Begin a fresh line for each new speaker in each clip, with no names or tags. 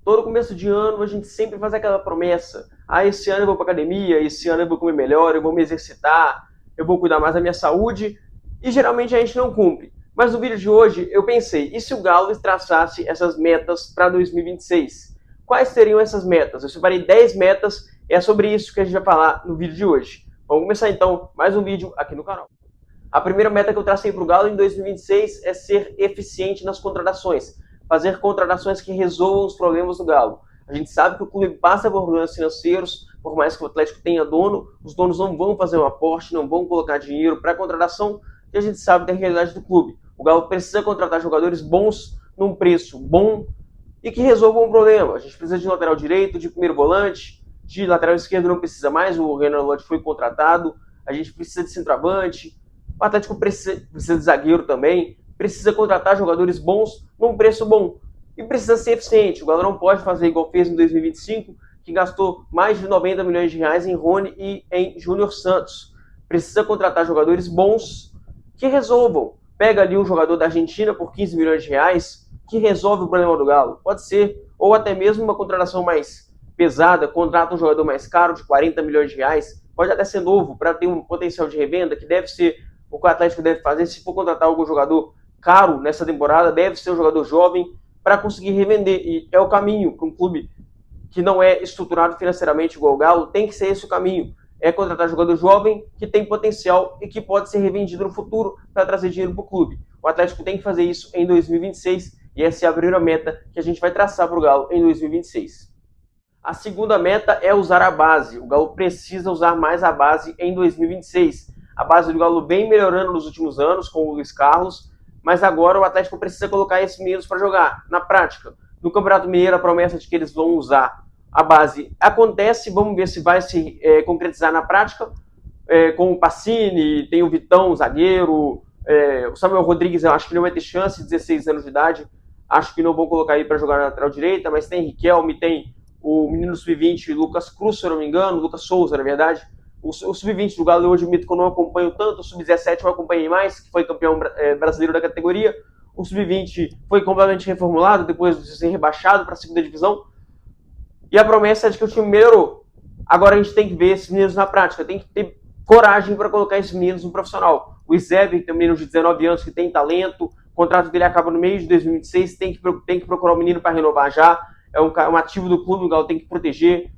Todo começo de ano a gente sempre faz aquela promessa. Ah, esse ano eu vou para academia, esse ano eu vou comer melhor, eu vou me exercitar, eu vou cuidar mais da minha saúde. E geralmente a gente não cumpre. Mas no vídeo de hoje eu pensei, e se o Galo traçasse essas metas para 2026? Quais seriam essas metas? Eu separei 10 metas e é sobre isso que a gente vai falar no vídeo de hoje. Vamos começar então mais um vídeo aqui no canal. A primeira meta que eu tracei para o Galo em 2026 é ser eficiente nas contratações. Fazer contratações que resolvam os problemas do Galo. A gente sabe que o clube passa por problemas financeiros, por mais que o Atlético tenha dono, os donos não vão fazer um aporte, não vão colocar dinheiro para a contratação, e a gente sabe da realidade do clube. O Galo precisa contratar jogadores bons, num preço bom, e que resolvam o problema. A gente precisa de lateral direito, de primeiro volante, de lateral esquerdo não precisa mais, o Renan Lodge foi contratado, a gente precisa de centroavante, o Atlético precisa de zagueiro também, precisa contratar jogadores bons num preço bom. E precisa ser eficiente. O Galo não pode fazer igual fez em 2025, que gastou mais de 90 milhões de reais em Rony e em Júnior Santos. Precisa contratar jogadores bons que resolvam. Pega ali um jogador da Argentina por 15 milhões de reais, que resolve o problema do Galo. Pode ser. Ou até mesmo uma contratação mais pesada, contrata um jogador mais caro, de 40 milhões de reais. Pode até ser novo, para ter um potencial de revenda, que deve ser o que o Atlético deve fazer. Se for contratar algum jogador caro nessa temporada, deve ser um jogador jovem para conseguir revender. E é o caminho para um clube que não é estruturado financeiramente igual o Galo, tem que ser esse o caminho. É contratar jogador jovem que tem potencial e que pode ser revendido no futuro para trazer dinheiro para o clube. O Atlético tem que fazer isso em 2026 e essa é a primeira meta que a gente vai traçar para o Galo em 2026. A segunda meta é usar a base. O Galo precisa usar mais a base em 2026. A base do Galo vem melhorando nos últimos anos com o Luiz Carlos, mas agora o Atlético precisa colocar esses meninos para jogar na prática. No Campeonato Mineiro, a promessa de que eles vão usar a base acontece, vamos ver se vai se concretizar na prática, com o Pacini, tem o Vitão, o zagueiro, o Samuel Rodrigues, eu acho que não vai ter chance, 16 anos de idade, acho que não vão colocar ele para jogar na lateral direita, mas tem Riquelme, tem o menino sub-20, Lucas Cruz, se eu não me engano, Lucas Souza, na verdade. O sub-20 do Galo hoje, o mito que eu não acompanho tanto, o sub-17 eu acompanhei mais, que foi campeão brasileiro da categoria. O sub-20 foi completamente reformulado depois de ser rebaixado para a segunda divisão. E a promessa é de que o time melhorou. Agora a gente tem que ver esses meninos na prática, tem que ter coragem para colocar esses meninos no profissional. O Izeb, que tem um menino de 19 anos que tem talento, o contrato dele acaba no mês de 2026, tem que procurar o menino para renovar já. É um ativo do clube, o Galo tem que proteger.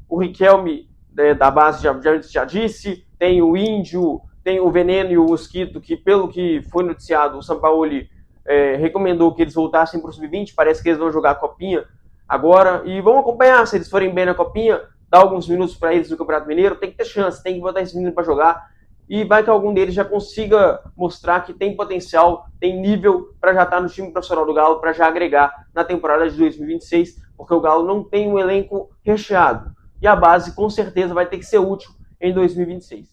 O Riquelme, da base, já disse, tem o Índio, tem o Veneno e o Mosquito, que pelo que foi noticiado, o Sampaoli recomendou que eles voltassem para o Sub-20, parece que eles vão jogar a Copinha agora, e vamos acompanhar, se eles forem bem na Copinha, dar alguns minutos para eles no Campeonato Mineiro, tem que ter chance, tem que botar esse menino para jogar, e vai que algum deles já consiga mostrar que tem potencial, tem nível para já estar no time profissional do Galo, para já agregar na temporada de 2026, porque o Galo não tem um elenco recheado, e a base com certeza vai ter que ser útil em 2026.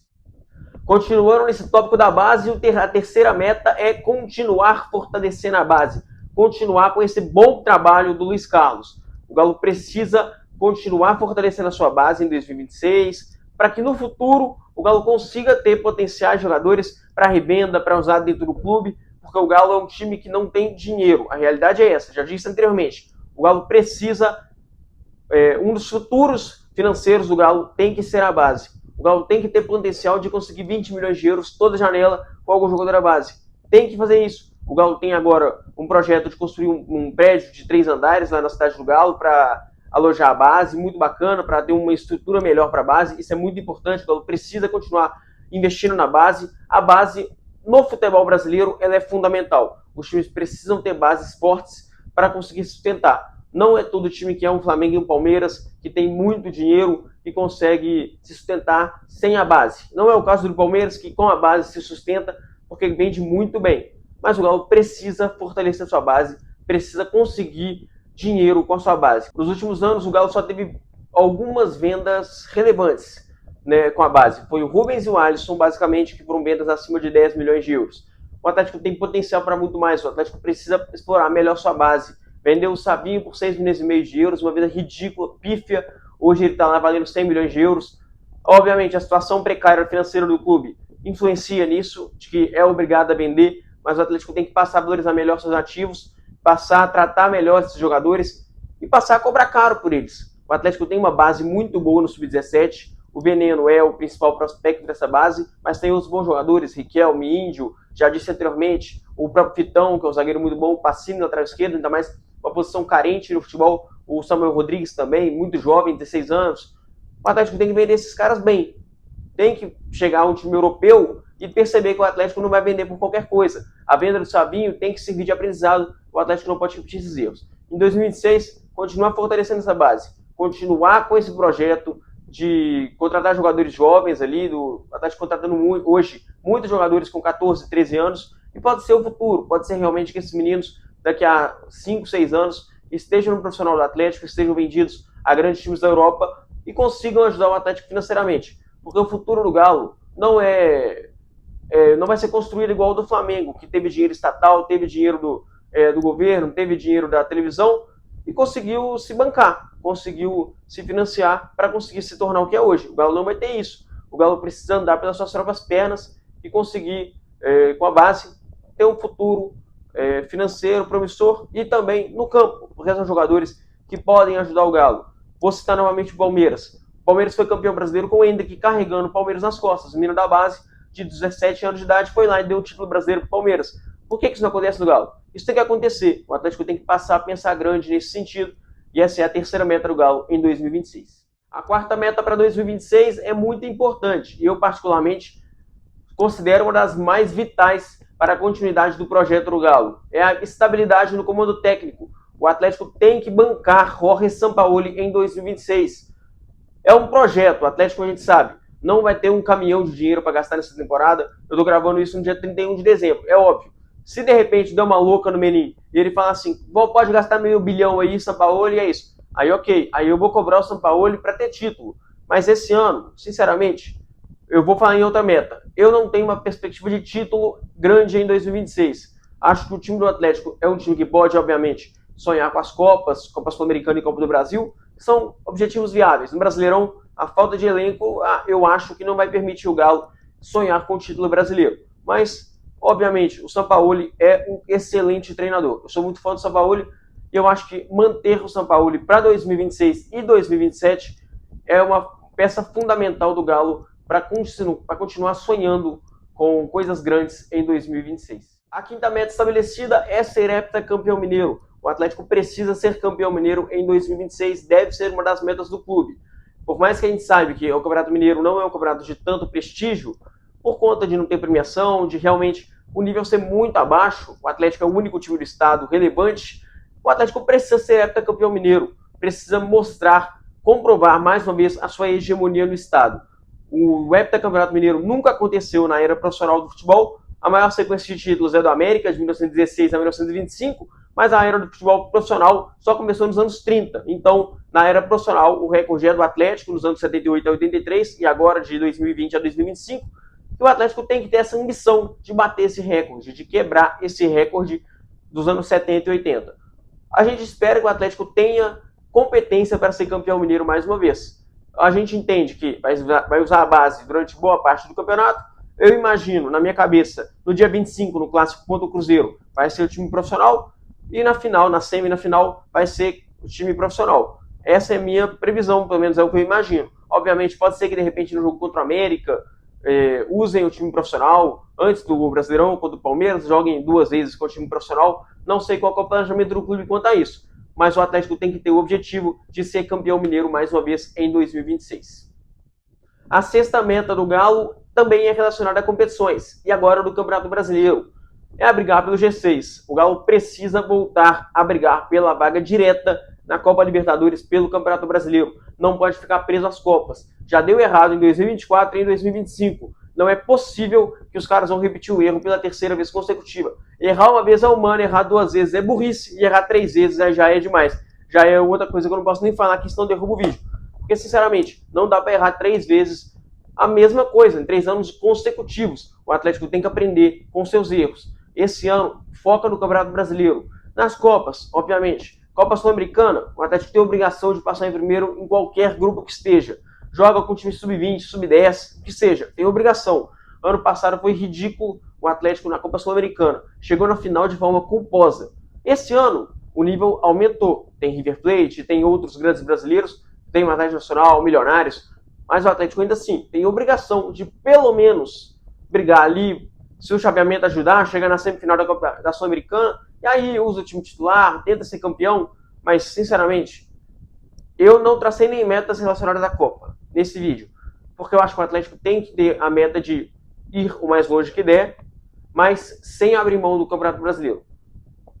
Continuando nesse tópico da base, a terceira meta é continuar fortalecendo a base, continuar com esse bom trabalho do Luiz Carlos. O Galo precisa continuar fortalecendo a sua base em 2026, para que no futuro o Galo consiga ter potenciais jogadores para revenda, para usar dentro do clube, porque o Galo é um time que não tem dinheiro. A realidade é essa, já disse anteriormente. O Galo precisa, um dos futuros financeiros do Galo tem que ser a base. O Galo tem que ter potencial de conseguir 20 milhões de euros toda janela com algum jogador da base. Tem que fazer isso. O Galo tem agora um projeto de construir um prédio de 3 andares lá na cidade do Galo para alojar a base, muito bacana, para ter uma estrutura melhor para a base. Isso é muito importante, o Galo precisa continuar investindo na base. A base, no futebol brasileiro, ela é fundamental. Os times precisam ter bases fortes para conseguir sustentar. Não é todo time que é um Flamengo e um Palmeiras, que tem muito dinheiro e consegue se sustentar sem a base. Não é o caso do Palmeiras, que com a base se sustenta, porque vende muito bem. Mas o Galo precisa fortalecer sua base, precisa conseguir dinheiro com a sua base. Nos últimos anos, o Galo só teve algumas vendas relevantes, né, com a base. Foi o Rubens e o Alisson, basicamente, que foram vendas acima de 10 milhões de euros. O Atlético tem potencial para muito mais. O Atlético precisa explorar melhor sua base. Vendeu o Sabinho por 6 milhões e meio de euros, uma venda ridícula, pífia. Hoje ele está lá valendo 100 milhões de euros. Obviamente, a situação precária financeira do clube influencia nisso, de que é obrigado a vender, mas o Atlético tem que passar a valorizar melhor seus ativos, passar a tratar melhor esses jogadores e passar a cobrar caro por eles. O Atlético tem uma base muito boa no Sub-17, o Veneno é o principal prospecto dessa base, mas tem outros bons jogadores, Riquelme, Índio, já disse anteriormente, o próprio Fitão, que é um zagueiro muito bom, o Pacini na lateral esquerda, ainda mais uma posição carente no futebol, o Samuel Rodrigues também, muito jovem, 16 anos. O Atlético tem que vender esses caras bem. Tem que chegar a um time europeu e perceber que o Atlético não vai vender por qualquer coisa. A venda do Sabinho tem que servir de aprendizado, o Atlético não pode repetir esses erros. Em 2026, continuar fortalecendo essa base, continuar com esse projeto de contratar jogadores jovens ali, do Atlético contratando hoje muitos jogadores com 14, 13 anos, e pode ser o futuro, pode ser realmente que esses meninos daqui a 5, 6 anos estejam no profissional do Atlético, estejam vendidos a grandes times da Europa e consigam ajudar o Atlético financeiramente, porque o futuro do Galo não vai ser construído igual ao do Flamengo, que teve dinheiro estatal, teve dinheiro do governo, teve dinheiro da televisão e conseguiu se bancar, conseguiu se financiar para conseguir se tornar o que é hoje. O Galo não vai ter isso. O Galo precisa andar pelas suas próprias pernas e conseguir, com a base, ter um futuro financeiro promissor e também no campo, porque são jogadores que podem ajudar o Galo. Vou citar novamente o Palmeiras. O Palmeiras foi campeão brasileiro com o Hendrick carregando o Palmeiras nas costas. O menino da base, de 17 anos de idade, foi lá e deu o título brasileiro para o Palmeiras. Por que isso não acontece no Galo? Isso tem que acontecer. O Atlético tem que passar a pensar grande nesse sentido. E essa é a terceira meta do Galo em 2026. A quarta meta para 2026 é muito importante. E eu, particularmente, considero uma das mais vitais para a continuidade do projeto do Galo. É a estabilidade no comando técnico. O Atlético tem que bancar Jorge Sampaoli em 2026. É um projeto. O Atlético, a gente sabe, não vai ter um caminhão de dinheiro para gastar nessa temporada. Eu estou gravando isso no dia 31 de dezembro. É óbvio. Se de repente der uma louca no Menin e ele fala assim, pode gastar meio bilhão aí, Sampaoli, e é isso. Aí ok, aí eu vou cobrar o Sampaoli para ter título. Mas esse ano, sinceramente, eu vou falar em outra meta. Eu não tenho uma perspectiva de título grande em 2026. Acho que o time do Atlético é um time que pode, obviamente, sonhar com as Copas, Copa Sul-Americana e Copa do Brasil, são objetivos viáveis. No Brasileirão, a falta de elenco, eu acho que não vai permitir o Galo sonhar com o título brasileiro. Mas obviamente, o Sampaoli é um excelente treinador. Eu sou muito fã do Sampaoli e eu acho que manter o Sampaoli para 2026 e 2027 é uma peça fundamental do Galo para continuar sonhando com coisas grandes em 2026. A quinta meta estabelecida é ser heptacampeão mineiro. O Atlético precisa ser campeão mineiro em 2026, deve ser uma das metas do clube. Por mais que a gente saiba que o Campeonato Mineiro não é um campeonato de tanto prestígio, por conta de não ter premiação, de realmente o nível ser muito abaixo, o Atlético é o único time do estado relevante, o Atlético precisa ser heptacampeão mineiro, precisa mostrar, comprovar mais uma vez a sua hegemonia no estado. O heptacampeonato mineiro nunca aconteceu na era profissional do futebol, a maior sequência de títulos é do América, de 1916 a 1925, mas a era do futebol profissional só começou nos anos 30. Então, na era profissional, o recorde é do Atlético, nos anos 78 a 83, e agora de 2020 a 2025, e o Atlético tem que ter essa ambição de bater esse recorde, de quebrar esse recorde dos anos 70 e 80. A gente espera que o Atlético tenha competência para ser campeão mineiro mais uma vez. A gente entende que vai usar a base durante boa parte do campeonato. Eu imagino, na minha cabeça, no dia 25, no clássico contra o Cruzeiro, vai ser o time profissional, e na final, na semi-final, vai ser o time profissional. Essa é a minha previsão, pelo menos é o que eu imagino. Obviamente, pode ser que de repente no jogo contra o América usem o time profissional antes do Brasileirão contra o Palmeiras, joguem 2 vezes com o time profissional. Não sei qual é o planejamento do clube quanto a isso, mas o Atlético tem que ter o objetivo de ser campeão mineiro mais uma vez em 2026. A sexta meta do Galo também é relacionada a competições, e agora do Campeonato Brasileiro. É a brigar pelo G6. O Galo precisa voltar a brigar pela vaga direta na Copa Libertadores pelo Campeonato Brasileiro. Não pode ficar preso às Copas. Já deu errado em 2024 e em 2025. Não é possível que os caras vão repetir o erro pela terceira vez consecutiva. Errar uma vez é humano, errar 2 vezes é burrice, e errar 3 vezes já é demais. Já é outra coisa que eu não posso nem falar aqui, senão derrubo o vídeo. Porque, sinceramente, não dá para errar 3 vezes a mesma coisa, em 3 anos consecutivos. O Atlético tem que aprender com seus erros. Esse ano, foca no Campeonato Brasileiro. Nas Copas, obviamente. Copa Sul-Americana, o Atlético tem a obrigação de passar em primeiro em qualquer grupo que esteja. Joga com time sub-20, sub-10, que seja, tem obrigação. Ano passado foi ridículo o Atlético na Copa Sul-Americana. Chegou na final de forma culposa. Esse ano, o nível aumentou. Tem River Plate, tem outros grandes brasileiros, tem o Atlético Nacional, Milionários, mas o Atlético ainda assim tem obrigação de pelo menos brigar ali, se o chaveamento ajudar, chegar na semifinal da Sul-Americana, e aí usa o time titular, tenta ser campeão, mas sinceramente, eu não tracei nem metas relacionadas à Copa nesse vídeo, porque eu acho que o Atlético tem que ter a meta de ir o mais longe que der, mas sem abrir mão do Campeonato Brasileiro.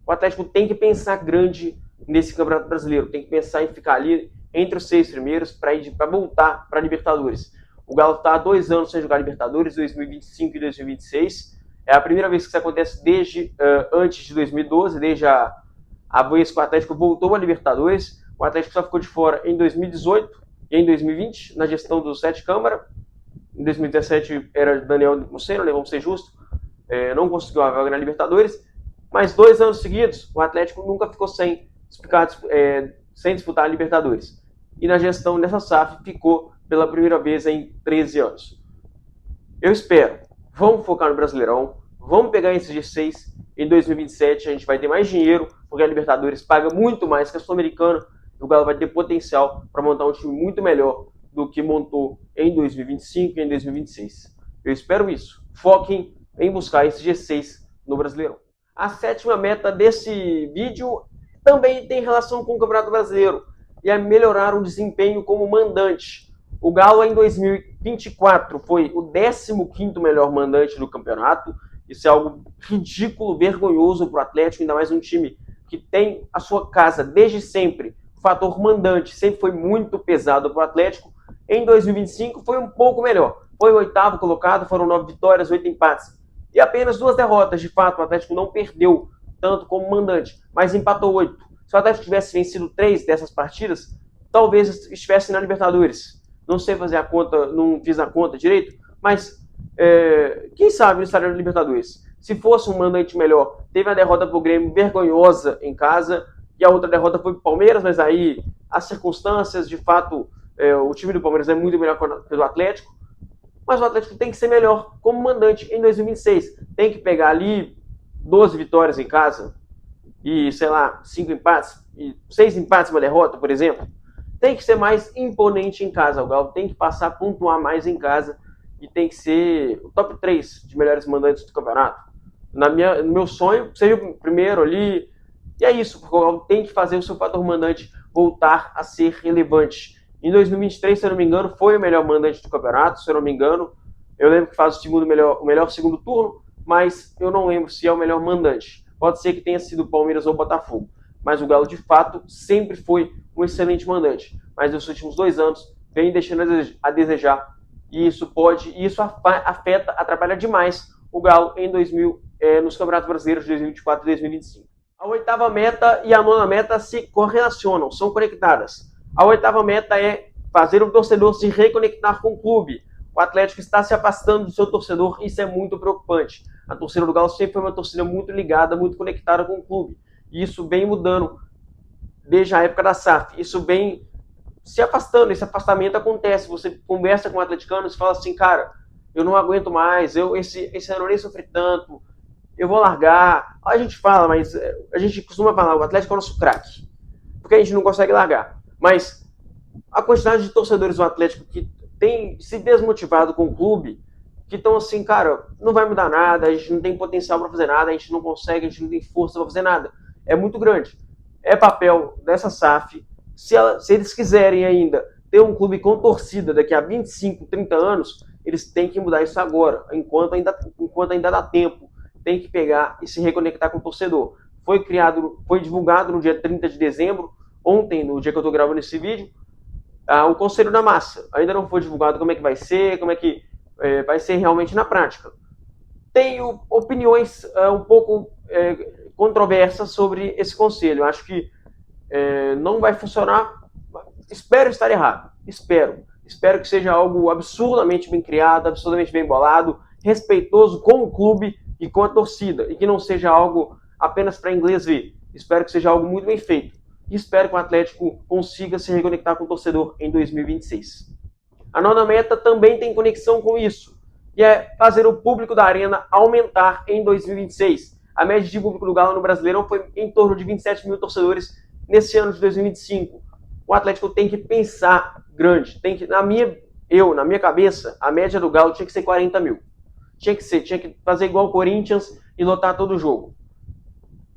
O Atlético tem que pensar grande nesse Campeonato Brasileiro, tem que pensar em ficar ali entre os 6 primeiros para voltar para a Libertadores. O Galo está há 2 anos sem jogar Libertadores, 2025 e 2026. É a primeira vez que isso acontece desde antes de 2012, desde a vez que o Atlético voltou à Libertadores. O Atlético só ficou de fora em 2018 e em 2020, na gestão do Sete Câmara. Em 2017 era Daniel Musseno, né, vamos ser justos, não conseguiu a vaga na Libertadores. Mas 2 anos seguidos, o Atlético nunca ficou sem disputar a Libertadores. E na gestão dessa SAF ficou pela primeira vez em 13 anos. Eu espero, vamos focar no Brasileirão, vamos pegar esse G6. Em 2027 a gente vai ter mais dinheiro, porque a Libertadores paga muito mais que a Sul-Americana, e o Galo vai ter potencial para montar um time muito melhor do que montou em 2025 e em 2026. Eu espero isso. Foquem em buscar esse G6 no Brasileirão. A 7ª meta desse vídeo também tem relação com o Campeonato Brasileiro, e é melhorar o desempenho como mandante. O Galo em 2024 foi o 15º melhor mandante do campeonato. Isso é algo ridículo, vergonhoso para o Atlético, ainda mais um time que tem a sua casa desde sempre. O fator mandante sempre foi muito pesado para o Atlético. Em 2025 foi um pouco melhor. Foi o 8º colocado, foram 9 vitórias, 8 empates. E apenas 2 derrotas, de fato. O Atlético não perdeu tanto como mandante, mas empatou 8. Se o Atlético tivesse vencido 3 dessas partidas, talvez estivesse na Libertadores. Não sei fazer a conta, não fiz a conta direito, mas quem sabe não estaria na Libertadores. Se fosse um mandante melhor, teve a derrota para o Grêmio vergonhosa em casa, e a outra derrota foi para o Palmeiras, mas aí as circunstâncias, de fato, o time do Palmeiras é muito melhor que o do Atlético, mas o Atlético tem que ser melhor como mandante em 2026. Tem que pegar ali 12 vitórias em casa e, sei lá, 5 empates, e 6 empates e uma derrota, por exemplo. Tem que ser mais imponente em casa. O Galo tem que passar a pontuar mais em casa e tem que ser o top 3 de melhores mandantes do campeonato. No meu sonho, seja o primeiro ali. E é isso, porque o Galo tem que fazer o seu fator mandante voltar a ser relevante. Em 2023, se eu não me engano, foi o melhor mandante do campeonato, se eu não me engano. Eu lembro que faz o melhor segundo turno, mas eu não lembro se é o melhor mandante. Pode ser que tenha sido o Palmeiras ou o Botafogo. Mas o Galo, de fato, sempre foi um excelente mandante. Mas nos últimos 2 anos, vem deixando a desejar. E isso afeta, atrapalha demais o Galo nos Campeonatos Brasileiros de 2024 e 2025. A 8ª meta e a 9ª meta se correlacionam, são conectadas. A 8ª meta é fazer o torcedor se reconectar com o clube. O Atlético está se afastando do seu torcedor, isso é muito preocupante. A torcida do Galo sempre foi uma torcida muito ligada, muito conectada com o clube. E isso vem mudando desde a época da SAF. Isso vem se afastando, esse afastamento acontece. Você conversa com atleticanos e fala assim, cara, eu não aguento mais, esse ano eu nem sofri tanto, eu vou largar. A gente fala, mas a gente costuma falar, o Atlético é o nosso craque, porque a gente não consegue largar. Mas a quantidade de torcedores do Atlético que tem se desmotivado com o clube, que estão assim, cara, não vai mudar nada, a gente não tem potencial para fazer nada, a gente não consegue, a gente não tem força para fazer nada. É muito grande. É papel dessa SAF, se eles quiserem ainda ter um clube com torcida daqui a 25, 30 anos, eles têm que mudar isso agora, enquanto ainda dá tempo. Tem que pegar e se reconectar com o torcedor. Foi divulgado no dia 30 de dezembro, ontem, no dia que eu estou gravando esse vídeo, o Conselho da Massa. Ainda não foi divulgado como é que vai ser, como é que vai ser realmente na prática. Tenho opiniões um pouco controversas sobre esse conselho. Acho que não vai funcionar. Espero estar errado. Espero que seja algo absurdamente bem criado, absurdamente bem bolado, respeitoso com o clube e com a torcida, e que não seja algo apenas para inglês ver. Espero que seja algo muito bem feito. E espero que o Atlético consiga se reconectar com o torcedor em 2026. A 9ª meta também tem conexão com isso, que é fazer o público da Arena aumentar em 2026. A média de público do Galo no Brasileirão foi em torno de 27 mil torcedores nesse ano de 2025. O Atlético tem que pensar grande. Tem que, na minha cabeça, a média do Galo tinha que ser 40 mil. Tinha que fazer igual o Corinthians e lotar todo o jogo.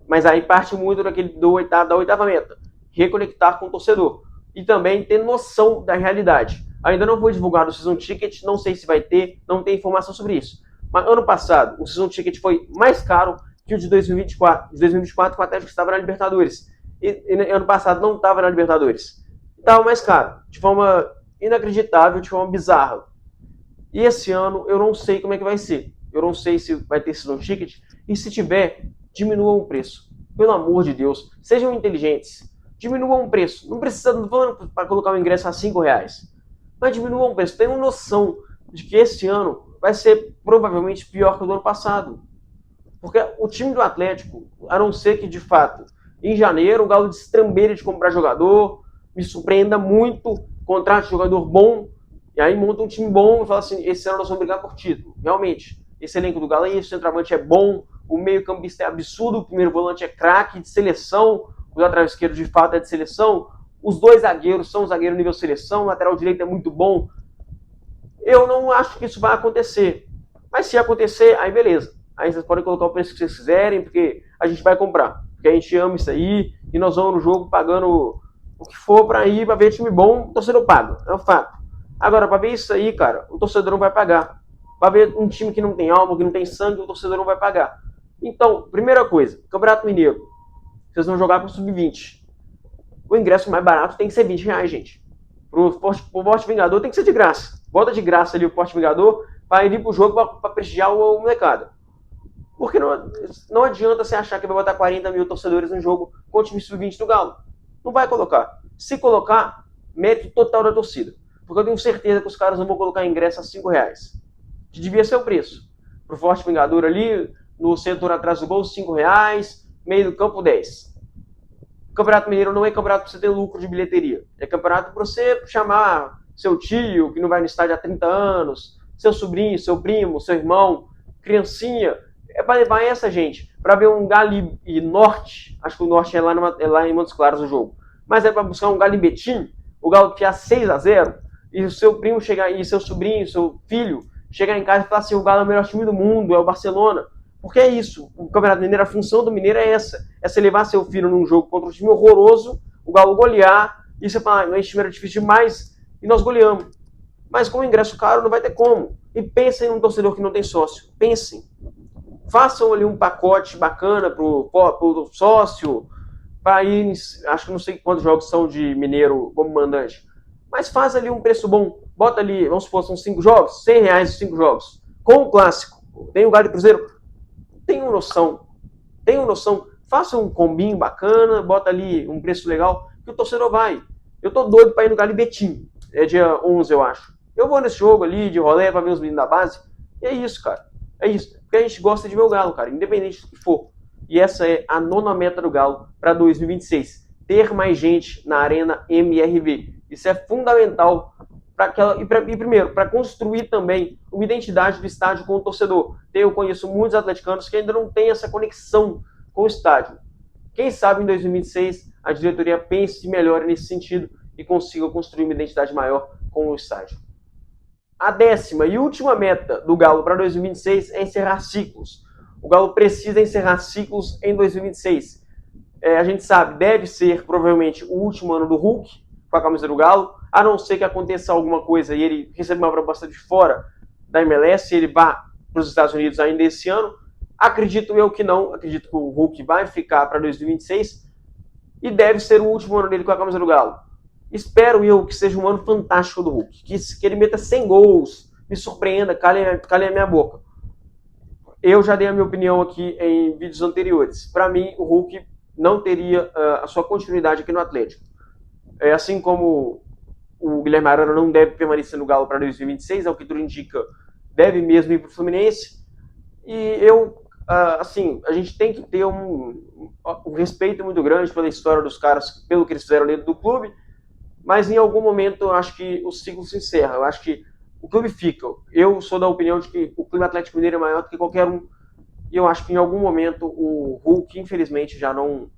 Mas aí parte muito da oitava meta. Reconectar com o torcedor. E também ter noção da realidade. Ainda não foi divulgado o Season Ticket, não sei se vai ter, não tem informação sobre isso. Mas ano passado, o Season Ticket foi mais caro que o de 2024. De 2024, o Atlético estava na Libertadores. E ano passado não estava na Libertadores. Estava mais caro, de forma inacreditável, de forma bizarra. E esse ano eu não sei como é que vai ser. Eu não sei se vai ter Season Ticket. E se tiver, diminuam o preço. Pelo amor de Deus, sejam inteligentes. Diminuam o preço. Não precisa, não falando para colocar o ingresso a R$5. Mas diminuam o preço. Tenham noção de que esse ano vai ser provavelmente pior que o do ano passado. Porque o time do Atlético, a não ser que de fato, em janeiro, o Galo destrambeire de comprar jogador, me surpreenda muito, contrate jogador bom, e aí monta um time bom e fala assim, esse ano nós vamos brigar por título. Realmente, esse elenco do Galo é isso, o centroavante é bom, o meio-campista é absurdo, o primeiro volante é craque, de seleção, o lateral esquerdo de fato é de seleção, os dois zagueiros são zagueiro nível seleção, o lateral direito é muito bom. Eu não acho que isso vai acontecer. Mas se acontecer, aí beleza. Aí vocês podem colocar o preço que vocês quiserem, porque a gente vai comprar. Porque a gente ama isso aí, e nós vamos no jogo pagando o que for pra ir, pra ver time bom, o torcedor paga. É um fato. Agora, pra ver isso aí, cara, o torcedor não vai pagar. Pra ver um time que não tem alma, que não tem sangue, o torcedor não vai pagar. Então, primeira coisa, Campeonato Mineiro. Vocês vão jogar pro Sub-20. O ingresso mais barato tem que ser R$20, gente. Pro Forte Vingador tem que ser de graça. Bota de graça ali o Forte Vingador para ir pro jogo para prestigiar o molecada. Porque não adianta você achar que vai botar 40 mil torcedores no jogo com o time sub-20 do Galo. Não vai colocar. Se colocar, mérito total da torcida. Porque eu tenho certeza que os caras não vão colocar ingresso a R$5. Que devia ser o preço. Pro Forte Vingador ali, no setor atrás do gol, R$5. Meio do campo, 10. O Campeonato Mineiro não é campeonato para você ter lucro de bilheteria. É campeonato para você chamar seu tio, que não vai no estádio há 30 anos, seu sobrinho, seu primo, seu irmão, criancinha. É para levar essa gente, para ver um Galo e Norte, acho que o Norte é lá em Montes Claros o jogo, mas é para buscar um Galo e Betim, o Galo que é 6-0, e o seu primo chegar, e seu sobrinho, seu filho, chegar em casa e falar assim, o Galo é o melhor time do mundo, é o Barcelona. Porque é isso, o Campeonato Mineiro, a função do Mineiro é essa, é você levar seu filho num jogo contra um time horroroso, o Galo golear, e você fala, esse time era difícil demais, e nós goleamos. Mas com o ingresso caro não vai ter como. E pensem num torcedor que não tem sócio, pensem. Façam ali um pacote bacana pro sócio, para ir, acho que não sei quantos jogos são de Mineiro como mandante, mas faz ali um preço bom, bota ali, vamos supor, são 5 jogos, R$100 os 5 jogos, com o clássico, tem o Galo e Cruzeiro, tenham noção, faça um combinho bacana, bota ali um preço legal, que o torcedor vai. Eu tô doido para ir no Galo e Betim, é dia 11, eu acho. Eu vou nesse jogo ali, de rolê, para ver os meninos da base, e é isso, cara, é isso. Porque a gente gosta de ver o Galo, cara, independente do que for. E essa é a 9ª meta do Galo para 2026. Ter mais gente na Arena MRV. Isso é fundamental primeiro, para construir também uma identidade do estádio com o torcedor. Eu conheço muitos atleticanos que ainda não têm essa conexão com o estádio. Quem sabe em 2026 a diretoria pense melhor nesse sentido e consiga construir uma identidade maior com o estádio. A 10ª e última meta do Galo para 2026 é encerrar ciclos. O Galo precisa encerrar ciclos em 2026. A gente sabe, deve ser provavelmente o último ano do Hulk com a camisa do Galo, a não ser que aconteça alguma coisa e ele receba uma proposta de fora da MLS e ele vá para os Estados Unidos ainda esse ano. Acredito eu que não, acredito que o Hulk vai ficar para 2026 e deve ser o último ano dele com a camisa do Galo. Espero eu que seja um ano fantástico do Hulk, que ele meta 100 gols, me surpreenda, cale a minha boca. Eu já dei a minha opinião aqui em vídeos anteriores. Para mim, o Hulk não teria a sua continuidade aqui no Atlético. Assim como o Guilherme Arana não deve permanecer no Galo para 2026, é o que tudo indica, deve mesmo ir para o Fluminense. E a gente tem que ter um respeito muito grande pela história dos caras, pelo que eles fizeram dentro do clube, mas em algum momento eu acho que o ciclo se encerra. Eu acho que o clube fica. Eu sou da opinião de que o Clube Atlético Mineiro é maior do que qualquer um e eu acho que em algum momento o Hulk, infelizmente, já não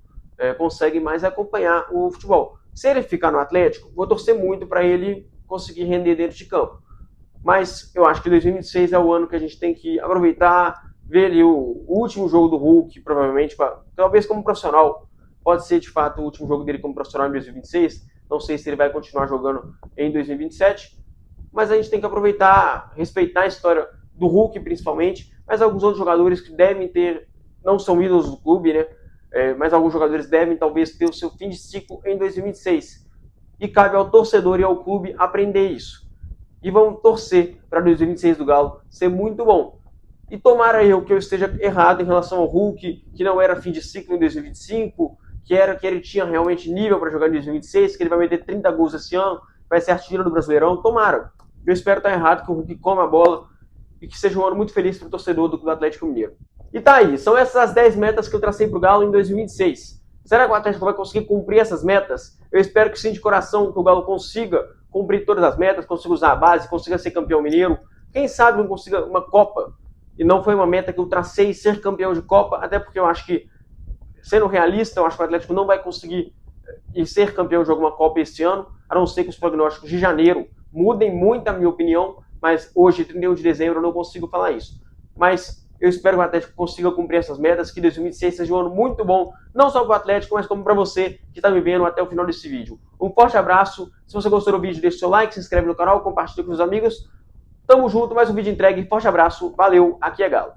consegue mais acompanhar o futebol. Se ele ficar no Atlético, vou torcer muito para ele conseguir render dentro de campo. Mas eu acho que 2026 é o ano que a gente tem que aproveitar, ver ali o último jogo do Hulk, provavelmente, talvez como profissional. Pode ser, de fato, o último jogo dele como profissional em 2026. Não sei se ele vai continuar jogando em 2027. Mas a gente tem que aproveitar, respeitar a história do Hulk, principalmente, mas alguns outros jogadores que devem ter, não são ídolos do clube, né? Mas alguns jogadores devem, talvez, ter o seu fim de ciclo em 2026. E cabe ao torcedor e ao clube aprender isso. E vamos torcer para 2026 do Galo ser muito bom. E tomara eu que eu esteja errado em relação ao Hulk, que não era fim de ciclo em 2025, que ele tinha realmente nível para jogar em 2026, que ele vai meter 30 gols esse ano, vai ser artilheiro do Brasileirão. Tomara. Eu espero estar errado, que o Hulk coma a bola e que seja um ano muito feliz para o torcedor do Atlético Mineiro. E tá aí, são essas as 10 metas que eu tracei para o Galo em 2026. Será que o Atlético vai conseguir cumprir essas metas? Eu espero que sim, de coração, que o Galo consiga cumprir todas as metas, consiga usar a base, consiga ser campeão mineiro. Quem sabe não consiga uma Copa. E não foi uma meta que eu tracei ser campeão de Copa, até porque eu acho que, sendo realista, eu acho que o Atlético não vai conseguir ser campeão de alguma Copa este ano, a não ser que os prognósticos de janeiro mudem muito, a minha opinião, mas hoje, 31 de dezembro, eu não consigo falar isso. Mas eu espero que o Atlético consiga cumprir essas metas, que 2026 seja um ano muito bom, não só para o Atlético, mas como para você que está me vendo até o final desse vídeo. Um forte abraço, se você gostou do vídeo, deixe seu like, se inscreve no canal, compartilhe com os amigos. Tamo junto, mais um vídeo entregue, forte abraço, valeu, aqui é Galo.